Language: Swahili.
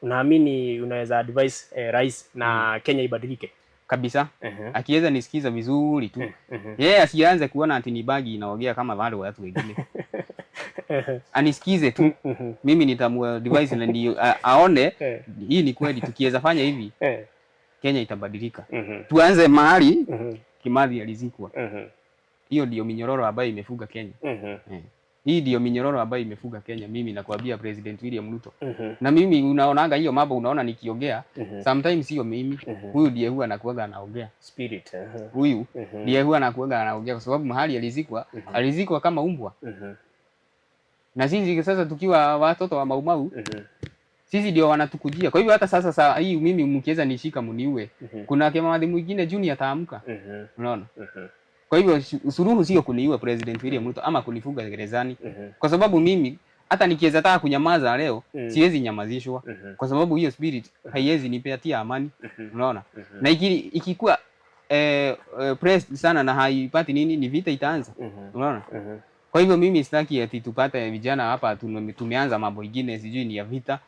Unaamini unaweza advise rais na Kenya ibadilike? Kabisa. Akiweza nisikiza vizuri tu. Yeye asianze kuona ati ni bagi inaongea kama wale watu wengine. Anisikize tu. Mimi nitamwa advise na ndio aone hii ni kweli, tukiweza fanya hivi Kenya itabadilika. Tuanze mahali Kimathi alizikwa. Hiyo ndio minyororo ambayo imefuga Kenya. Hii ndio minyororo ambayo imefuga Kenya. Mimi nakwambia President William Ruto. Na mimi unaonaga hiyo mambo, unaona nikiongea sometimes sio mimi. Huyu ndiye huwa anakuaga anaongea. Spirit. Huyu ndiye huwa anakuaga anaongea kwa sababu mahali alizikwa kama umbwa. Na sisi sasa tukiwa watoto wa Maumau, sisi ndio wanatukujia. Kwa hivyo hata sasa hii mimi mkiweza nishika mniue, kuna Kimathi mwingine junior ataamka. Unaona? Kwa hivyo suluhu sio kuniua President William Ruto ama kunifuga gerezani. Kwa sababu mimi hata nikiweza taka kunyamaza leo siwezi nyamazishwa. Kwa sababu hiyo spirit haiwezi nipatia amani. Unaona? Na ikikuwa pressed sana na haipati nini, ni vita itaanza. Unaona? Kwa hivyo mimi sitaki ati tupate vijana hapa tumeanza mambo mengine sijui ni ya vita.